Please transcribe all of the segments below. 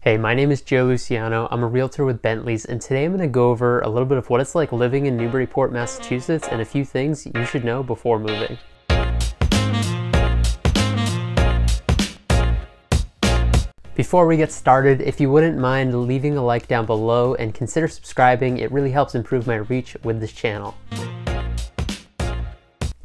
Hey, my name is Joe Luciano. I'm a realtor with Bentley's, and today I'm going to go over a little bit of what it's like living in Newburyport, Massachusetts, and a few things you should know before moving. Before we get started, if you wouldn't mind leaving a like down below and consider subscribing, it really helps improve my reach with this channel.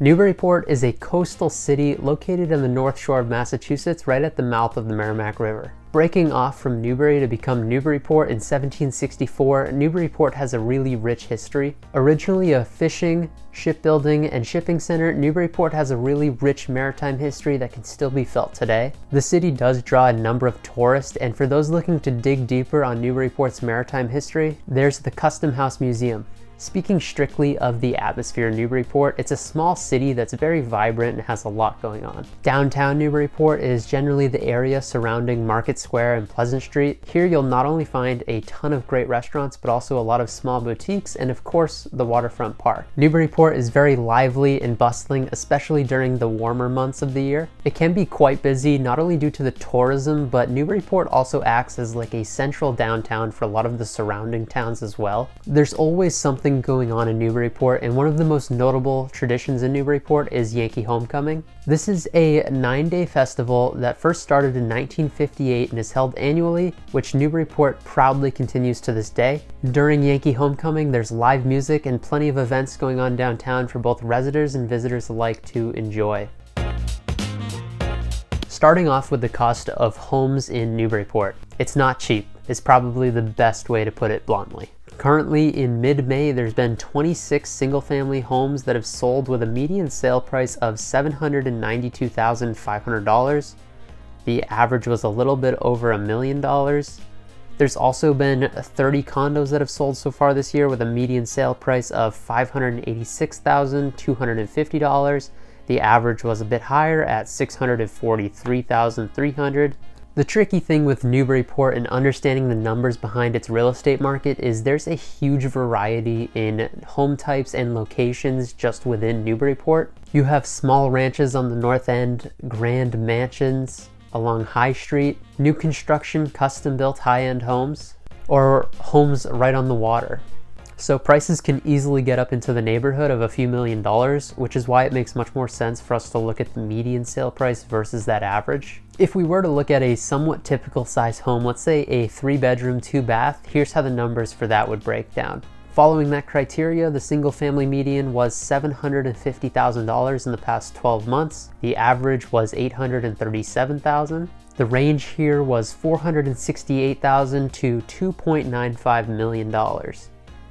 Newburyport is a coastal city located on the North Shore of Massachusetts, right at the mouth of the Merrimack River. Breaking off from Newbury to become Newburyport in 1764, Newburyport has a really rich history. Originally a fishing, shipbuilding, and shipping center, Newburyport has a really rich maritime history that can still be felt today. The city does draw a number of tourists, and for those looking to dig deeper on Newburyport's maritime history, there's the Custom House Museum. Speaking strictly of the atmosphere in Newburyport, it's a small city that's very vibrant and has a lot going on. Downtown Newburyport is generally the area surrounding Market Square and Pleasant Street. Here you'll not only find a ton of great restaurants, but also a lot of small boutiques and of course the waterfront park. Newburyport is very lively and bustling, especially during the warmer months of the year. It can be quite busy, not only due to the tourism, but Newburyport also acts as like a central downtown for a lot of the surrounding towns as well. There's always something going on in Newburyport, and one of the most notable traditions in Newburyport is Yankee Homecoming. This is a 9-day festival that first started in 1958 and is held annually, which Newburyport proudly continues to this day. During Yankee Homecoming, there's live music and plenty of events going on downtown for both residents and visitors alike to enjoy. Starting off with the cost of homes in Newburyport. It's not cheap. It's probably the best way to put it bluntly. Currently, in mid-May, there's been 26 single-family homes that have sold with a median sale price of $792,500. The average was a little bit over $1 million. There's also been 30 condos that have sold so far this year with a median sale price of $586,250. The average was a bit higher at $643,300. The tricky thing with Newburyport and understanding the numbers behind its real estate market is there's a huge variety in home types and locations just within Newburyport. You have small ranches on the north end, grand mansions along High Street, new construction, custom-built high-end homes, or homes right on the water. So prices can easily get up into the neighborhood of a few $1,000,000, which is why it makes much more sense for us to look at the median sale price versus that average. If we were to look at a somewhat typical size home, let's say a 3-bedroom, 2-bath, here's how the numbers for that would break down. Following that criteria, the single family median was $750,000 in the past 12 months. The average was $837,000. The range here was $468,000 to $2.95 million.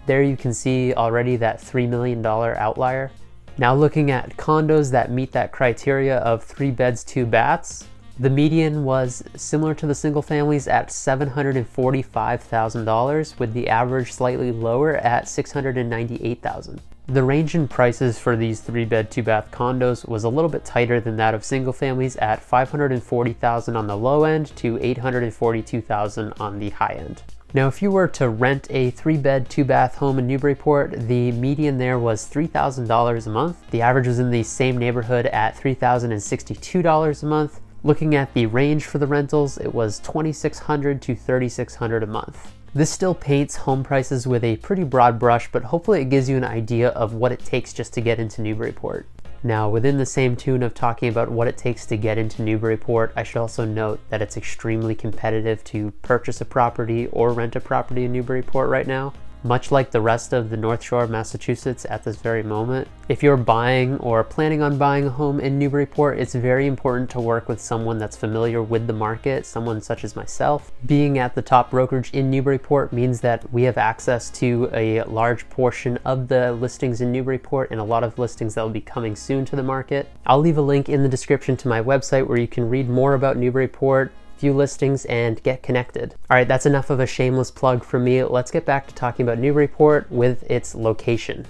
There you can see already that $3 million outlier. Now looking at condos that meet that criteria of 3 beds, 2 baths, the median was similar to the single families at $745,000, with the average slightly lower at $698,000. The range in prices for these 3-bed, 2-bath condos was a little bit tighter than that of single families at $540,000 on the low end to $842,000 on the high end. Now, if you were to rent a 3-bed, 2-bath home in Newburyport, the median there was $3,000 a month. The average was in the same neighborhood at $3,062 a month. Looking at the range for the rentals, it was $2,600 to $3,600 a month. This still paints home prices with a pretty broad brush, but hopefully it gives you an idea of what it takes just to get into Newburyport. Now, within the same tune of talking about what it takes to get into Newburyport, I should also note that it's extremely competitive to purchase a property or rent a property in Newburyport right now. Much like the rest of the North Shore of Massachusetts at this very moment. If you're buying or planning on buying a home in Newburyport, it's very important to work with someone that's familiar with the market, someone such as myself. Being at the top brokerage in Newburyport means that we have access to a large portion of the listings in Newburyport and a lot of listings that will be coming soon to the market. I'll leave a link in the description to my website where you can read more about Newburyport, few listings, and get connected. All right, that's enough of a shameless plug from me. Let's get back to talking about Newburyport with its location.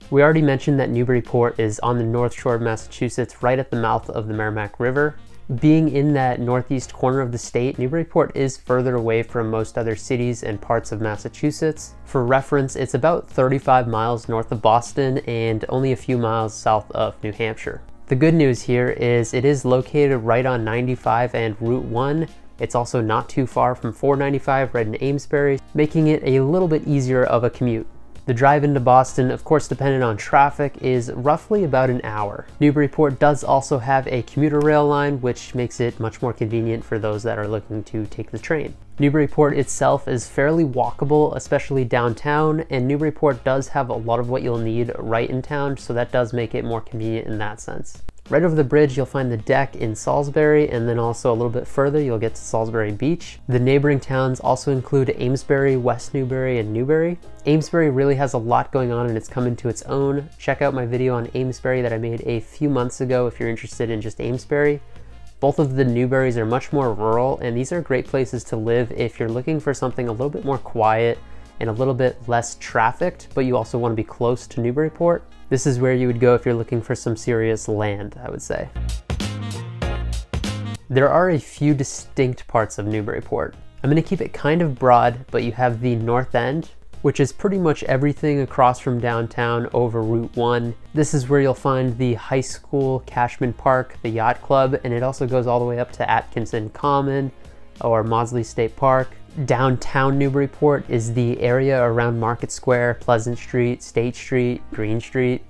We already mentioned that Newburyport is on the North Shore of Massachusetts, right at the mouth of the Merrimack River. Being in that northeast corner of the state, Newburyport is further away from most other cities and parts of Massachusetts. For reference, it's about 35 miles north of Boston and only a few miles south of New Hampshire. The good news here is it is located right on 95 and Route 1, It's also not too far from 495 right in Amesbury, making it a little bit easier of a commute. The drive into Boston, of course dependent on traffic, is roughly about an hour. Newburyport does also have a commuter rail line, which makes it much more convenient for those that are looking to take the train. Newburyport itself is fairly walkable, especially downtown, and Newburyport does have a lot of what you'll need right in town, so that does make it more convenient in that sense. Right over the bridge, you'll find the deck in Salisbury, and then also a little bit further, you'll get to Salisbury Beach. The neighboring towns also include Amesbury, West Newbury, and Newbury. Amesbury really has a lot going on and it's come into its own. Check out my video on Amesbury that I made a few months ago if you're interested in just Amesbury. Both of the Newburys are much more rural, and these are great places to live if you're looking for something a little bit more quiet and a little bit less trafficked, but you also want to be close to Newburyport. This is where you would go if you're looking for some serious land, I would say. There are a few distinct parts of Newburyport. I'm going to keep it kind of broad, but you have the North End, which is pretty much everything across from downtown over Route 1. This is where you'll find the high school, Cashman Park, the yacht club, and it also goes all the way up to Atkinson Common or Maudsley State Park. Downtown Newburyport is the area around Market Square, Pleasant Street, State Street, Green Street.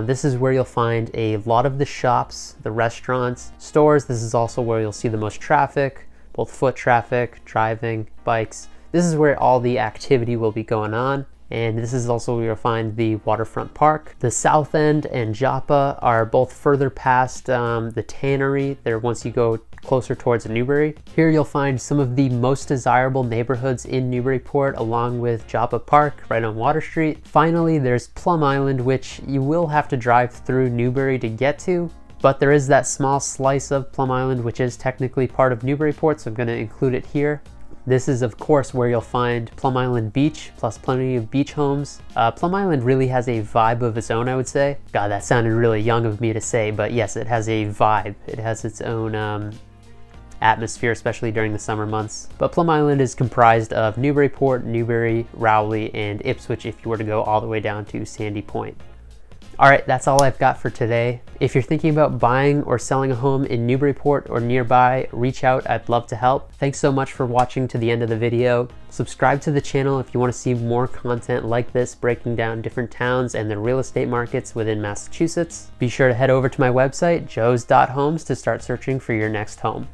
This is where you'll find a lot of the shops, the restaurants, stores. This is also where you'll see the most traffic, both foot traffic, driving, bikes. This is where all the activity will be going on. And this is also where you'll find the waterfront park. The South End and Joppa are both further past the Tannery. They're once you go closer towards Newbury. Here you'll find some of the most desirable neighborhoods in Newburyport, along with Joppa Park right on Water Street. Finally, there's Plum Island, which you will have to drive through Newbury to get to, but there is that small slice of Plum Island which is technically part of Newburyport, so I'm going to include it here. This is of course where you'll find Plum Island Beach, plus plenty of beach homes. Plum Island really has a vibe of its own, I would say. God, that sounded really young of me to say, but yes, it has a vibe. It has its own atmosphere, especially during the summer months. But Plum Island is comprised of Newburyport, Newbury, Rowley, and Ipswich if you were to go all the way down to Sandy Point. All right, that's all I've got for today. If you're thinking about buying or selling a home in Newburyport or nearby, reach out, I'd love to help. Thanks so much for watching to the end of the video. Subscribe to the channel if you want to see more content like this, breaking down different towns and the real estate markets within Massachusetts. Be sure to head over to my website, joes.homes, to start searching for your next home.